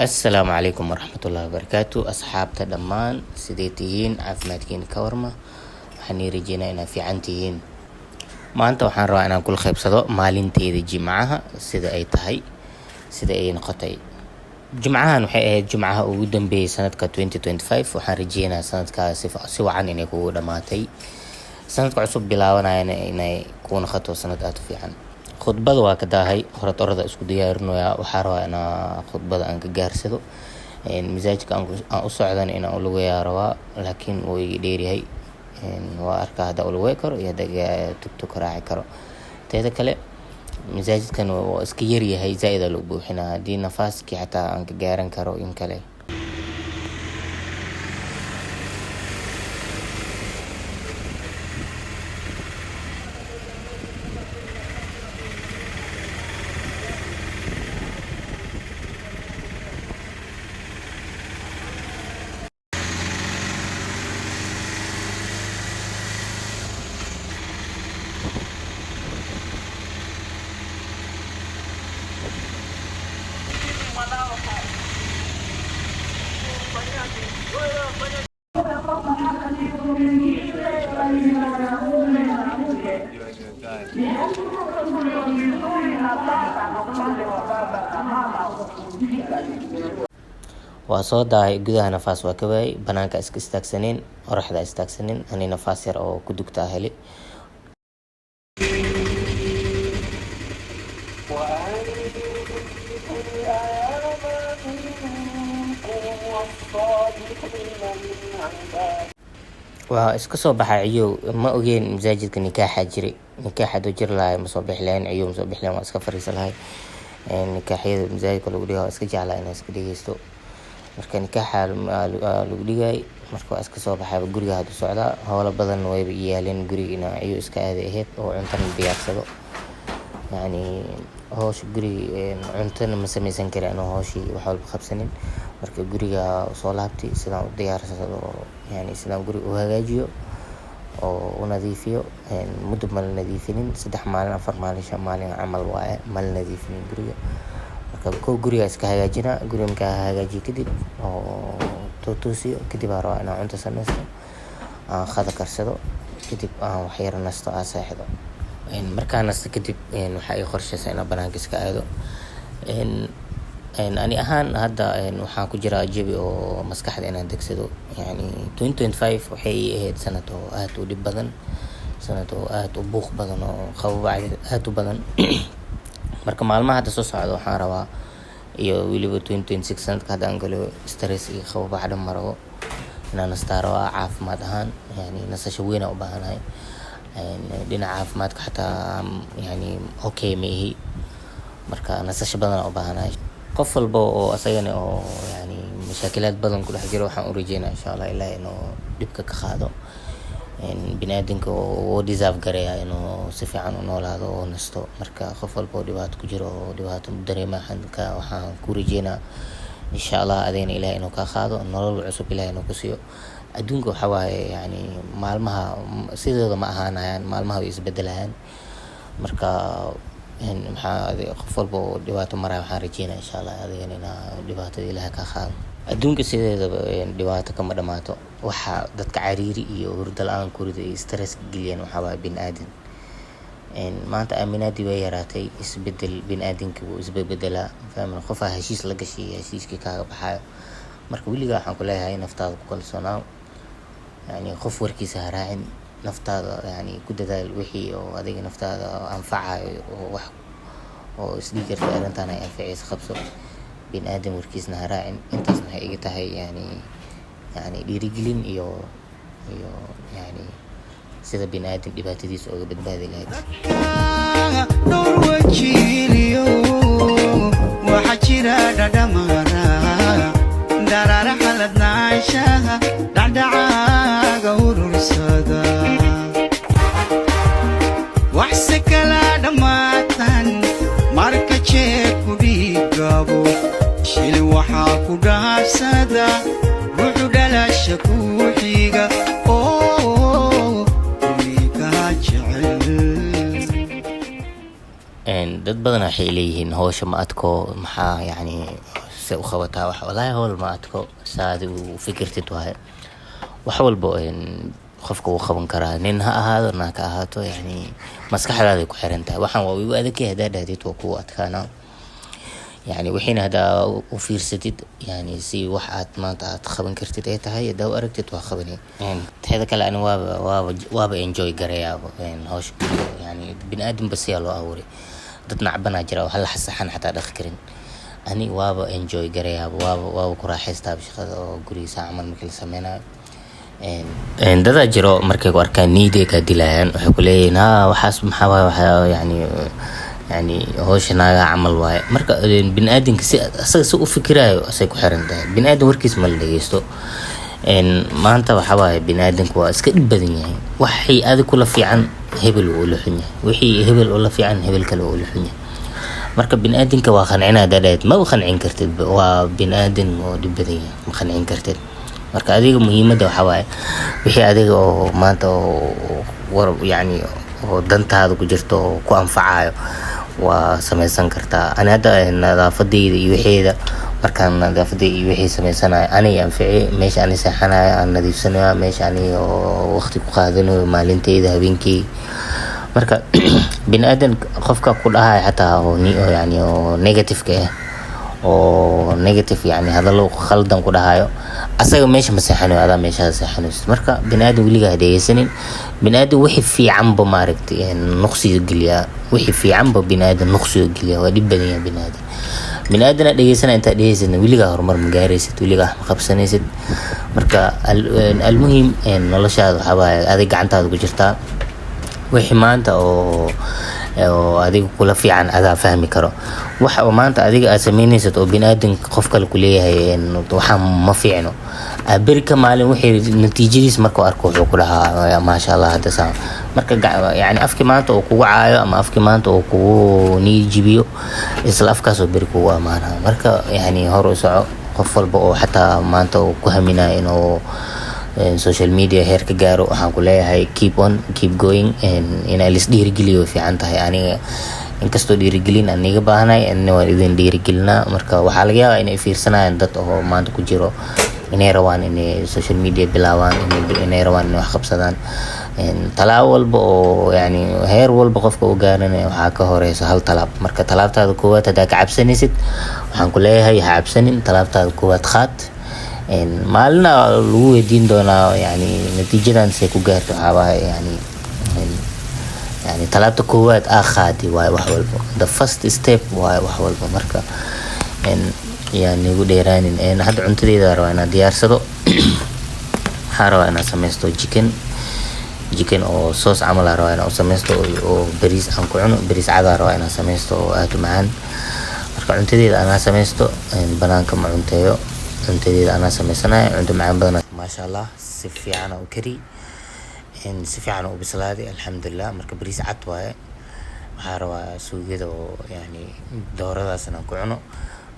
السلام عليكم ورحمة الله وبركاته أصحابتا دمان سيديتيين عافمادكين كورما waxaan rajeynaa inaad fiican tihiin. Maanta waxaan rabaa inaan kula qaybsado maalinteeda Jimcaha sida ay tahay, sida ay noqotay. Jimcahan waxay ahayd Jimcaha ugu dambeeyay sanadka 2025. Waxaan rajeynaa sanadkaas si wacan inay kugu dhamaatay. Sanadka cusub bilaabanayana inay ku noqoto sanad aad u fiican. Khudbada waa ka daahay horta isku diyaarinayaa. Waxaan rabaa inaan khudbada aan ka gaarsado. Misaajka aan u socdan inaan u lugeeyaa rabaa, laakiin wuu iga dheeryahay. waa arkaa hada ulawey karo iyo hada tugtug raaci karo. Teeda kale masaajidkan waa iska yaryahay, zaaid loo buuxinaa. Haddii nafaaskii xataa aan ka gaaran karo in kale. waa soo daahay gudaha nafaas waa ka waayay, banaanka iska istaagsaneen, oraxda istaagsaneen, ani nafaas yar oo ku dugtaa heli. waa iska soo baxay ciyow, ma ogeen masaajidka nikaaxa jiray. nikaaxa doo jir lahay ma soo bixi lahayn, ciyow ma soo bixi lahayn, waa iska fariisan lahay. nikaaxyada masaajidka lagu dhigaa waa iska jeclaa inaan iska dhegeysto. marka nikaaxa lagu dhigay, marka waa iska soo baxay guriga hadda socdaa. howlo badan wayba yaaleen guriga inaan ciyow iska aaday ahayd oo cuntana diyaarsado. yacni howsha guriga cuntana ma samaysan kari anoo howshii wax walba qabsanin. marka guriga soo laabtay sidaan u diyaarsado, yani sidaan guriga u hagaajiyo oo u nadiifiyo. muddo ma la nadiifinin, 3 maalin 4 maalin 5 maalin camal waaye ma la nadiifinin guriga. marka kow guriga iska hagaajinaa, guriga markaa hagaajiyo kadib oo toosiyo kadib aan rabaa inaan cunto sameysto, aan qada karsado, kadib aan wax yar nasto, aan seexdo. markaan nasto kadib waxaa ii qorshaysaa inaan banaanka iska aado. ani ahaan hadda waxaan ku jiraa jawi oo maskaxda inaan degsado. yani 2025 waxay ii ahayd sanad oo aad u dhib badan, sanad oo aad u buuq badan, oo qaboobac aad u badan. marka maalmaha hadda soo socda waxaan rabaa, iyo weliba 2026 sanadka hadda aan galo, stress iyo qaboobac dhan ma rabo. inaan nastaa rabaa caafimaad ahaan, yani nasasho weyn aan u baahanahay. dhinaca caafimaadka xataa yani okay ma ihi, marka nasasho badan aan u baahanahay. qof walba oo asagana oo yani mashaakilaad badan ku dhex jiro, waxaan u rajeynaa insha Allah ilaahay inuu dhibka ka qaado. bini'aadamka oo deserve gareeya inuu si fiican u noolaado oo nasto. marka qof walba oo dhibaato ku jiro oo dhibaato dareema, waxaan ku rajeynaa insha Allah adeena ilaahay inuu ka qaado, nolol cusub ilaahay inuu ku siiyo. adduunka waxa waaye yani maalmaha sidooda ma ahaanayaan, maalmaha way isbedelayaan. marka qof walba oo dhibaato maraya waxaan rajeynaa insha Allah adigana inaa dhibaatada ilaahay ka qaado. adduunka sideedaba dhibaato kama dhamaato. waxa dadka cariiri iyo hurdo la-aan ku rida iyo stress geliyaan waxaa waaye bini'aadan. maanta aaminaadii way yaraatay, isbedel bini'aadanka wuu isbedelaa. fahmin qofaa heshiis la gashay, heshiiskii kaaga baxayo. marka weligaa waxaan ku leeyahay naftaada ku kalsoonaaw, yani qof warkiisa ha raacin. naftaada yani ku dadaal wixii oo adiga naftaada anfacayo, oo wax oo isdhigi karta arrintan ay anfacaysa qabso. bini'aadan warkiisna ha raacin. intaas maxay iga tahay yani dhiirigelin iyo yani sida bini'aadan dhibaatadiisa ooga badbaadi lahayd. dhowr wajiiliyo waxaa jira dhadhamara daraara xaladnaanshaha dhacdhacaaga urursada, waxse kala dhammaatan marka jeed ku dhiigabo. shil waxaa ku dhaafsada ruuxu dhalasha ku xiga oo kuligaa jecel. dad badan waxay leeyihiin howsha ma adko, maxaa yani se u qabataa wax wallaahi howl ma adko saadi u fikirtid waaye wax walbo qofka uu qaban karaa nin ha ahaado naag ha ahaato yani maskaxdaada ku xiran tahay waxaan waa igu adag yahay daadadid waa kugu adkaana يعني وحين هذا وفير ستيد يعني سي واحد ما تخبن كرتيد أي تهاي ده وأركتد وخبني يعني هذا كلا أنا واب إنجوي قرية يعني هوش يعني بن آدم بس يالو أوري ضدنا عبنا جرا وهلا حسحن حتى أذكرين أني واب إنجوي قرية واب كرا حستا بشخص قري ساعمل مثل سمينا إن ده جرا مركب أركان نيدي كدلان وحكولينا وحاسب محاوى يعني هوش ناقة عمل واي مركا بن آدم كسي أساسا فكرة أساسا حرنده بن آدم وركيس مالديستو إن ما أنت وحواي بن آدم كوا أسكت بدنيا وحي هذا كله في عن هبل ولا حنية وحي هبل ولا في عن هبل كله ولا حنية مركا بن آدم كوا خنعنا دلات ما وخنعين كرتد وبن آدم ودبدنيا ما خنعين كرتد مركا هذه مهمة ده وحواي وحي هذا ما أنت يعني ودنت هذا كجرته كأنفعه وسميسان كرتا أنا هذا نظافتي يوحيدا مركان نظافتي يوحي سميسانا أنا ينفعي مش أنا سحنا أنا نظيف سنة مش أنا وقتي قادنو مالنتي ذهبينكي مركا بين آدم خفك كلها حتى يعني نيجاتيف كه أو نيجاتيف يعني هذا لو خلدنا كلها أصلا مش مسحنو هذا مش هذا سحنو مركا بين آدم ولي قاعد يسنين بين آدم وحي في عمبو ماركت يعني نقصي الجليا وحي في عمبو بين آدم نقصي الجليا ودي بنيه بين آدم اللي يسنا أنت اللي يسنا ولي قاعد هرمر مجاريست ولي قاعد مخبسنيست مركا المهم إن الله شاهد حبايب هذا قعنت هذا بجرتا وحي ما أنت أو هذيك كلها في عن هذا فهمي كرو وما أنت هذيك أسميني ست أو بين آدم خفك الكلية هي إنه وحام ما في عنه أبرك معلم وحي نتيجة مركو أركو كلها ما شاء الله هذا سام مركا يعني أفكي ما أنت أو كوا عايو أما أفكي ما أنت أو كوا نيجيبيو إسلا أفكاسو بركوا معنا مركا يعني هرو سعو قفل بقو حتى ما أنت أو كهمنا إنه social media heerka gaaro waxaan ku leeyahay keep going in ay lis dhiirigeliyo fiican tahay aniga inkastoo dhiirigelin aniga baahanay waan idin dhiirigelinaa marka waxaa laga yaabaa inay fiirsanayaan dad oo maanta ku jiro inay rabaan inay social media bilaabaan inay rabaan inay wax qabsadaan talaabo walba oo yani heer walba qofka uu gaaranayo waxaa ka horeysa hal talaab marka talaabtaada koowaad hadaa ka cabsanaysid waxaan ku leeyahay ha cabsanin talaabtaada koowaad qaad مالنا لو دين دونا يعني نتيجة سيكو قارت حواي يعني طلبت قوات آخادي واي وحول the first step واي وحول مركا يعني وديران إن هاد عنتدي دارو أنا ديار صدو حارو أنا سميستو جيكن أو صوص عمل هارو أنا سميستو أو بريز أنكو عنو بريز عذارو أنا سميستو آتو معان مركا عنتدي أنا سميستو بنانك مع عنتيو cuntadii ana sameysanahay cunto macaan badan ma sha Allah si fiican oo kari si fiican oo bislaaday alxamdulillah marka bariis cad waaye waxa rabaa suugada oo yani dooradaas aan ku cuno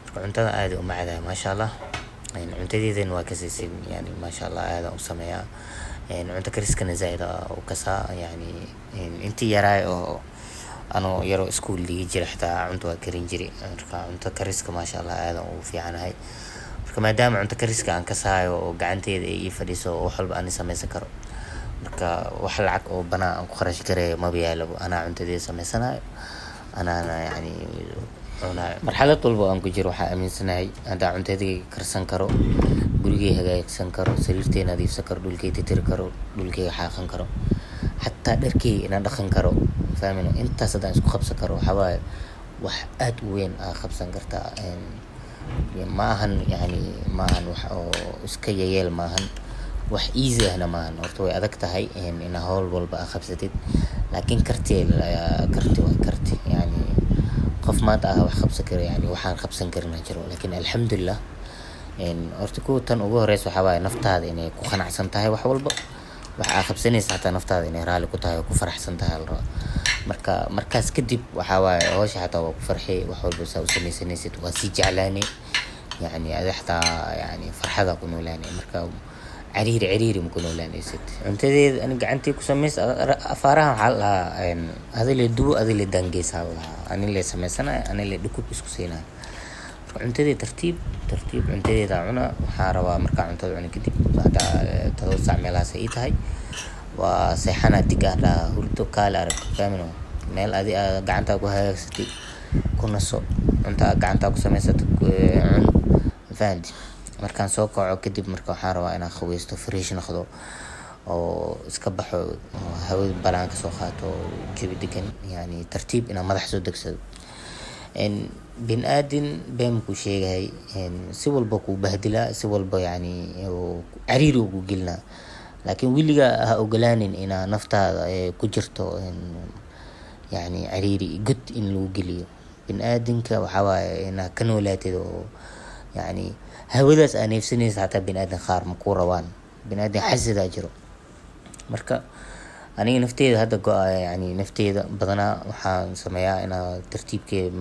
marka cuntada aad u macaan ma sha Allah cuntadeedan waa ka siisin yani ma sha Allah aad u sameeyaa cunto kariskana zaid oo kasa yani intii yaray oo ano yaro school ligi jira xitaa cunto waa karin jiri marka cunto kariska ma sha Allah aad u fiicanahay كما دام عند كريسك عن كساي وقعنتي يفديسو وحلب أنا سميسن كرو مركا وحلعك أو بنا أو خرج كري ما بيعلو أنا عند دي سميسنا أنا يعني أنا مرحلة طلبة أنكو جرو حق من سناي أنا عند دي كرسن كرو دولكي هجاي كسن كرو سريرتي نظيف سكر دولكي تتر كرو دولكي حاخن كرو حتى دركي إن دخن كرو فاهمينو أنت صدق خبز كرو حواي وحقات وين خبزن كرتا maahan yani maahan wax oo iska yeel maahan wax easy ahna maahan horta way adag tahay in hawl walba qabsatid laakiin karti yani qof maanta wax qabsan karo yani waxaan qabsan karnaa jiro laakiin alxamdulillah horta ku tan ugu horeyso waxa waay naftaada inay ku qanacsan tahay wax walba waxa qabsanaysa xataa naftaada inay raali ku tahay ku faraxsan tahay markaas kadib waxa waay hawsha xataa waa ku farxay wax walba soo sameeysanaysid waa si jeclaani يعني هذا حتى يعني فرحة كونوا لاني مركب عريري مكونوا لاني ست أنت ذي أنا قعنتي كسميس أفارها حالها هذا اللي دو هذا اللي دنجيس حالها أنا اللي سميسنا أنا اللي دكوب إسكسينا cuntadii tartiib tartiib cuntadeeda cuna. Waxaa rabaa markaa cuntada cuna kadib hadda 7 saac meelahaas ay tahay waa seexana digaadha hurdo kaale arag faamino meel adi gacanta ku hagaagsatay ku naso cunta gacanta ku samaysatay cun faanti markaan soo kaco kadib marka waxaan rabaa inaan khaweysto fresh noqdo oo iska baxo hawada balaan ka soo qaato jawi degan yani tartiib inaan madax soo degsado in bin aadin been ku sheegay in si walba ku bahdila si walba yani cariiri ugu gelna laakiin wiliga ha ogolaanin ina naftaada ku jirto in yani cariiri gud in lagu geliyo bin aadinka waxa waaye ina ka noolaatid oo yani hawadaas aan neefsanaysa hataa bin aadin qaar ma ku rabaan bin aadin xasida jiro marka aniga nafteeda hadda yani nafteeda badanaa waxaan sameeyaa ina tartiibkeeda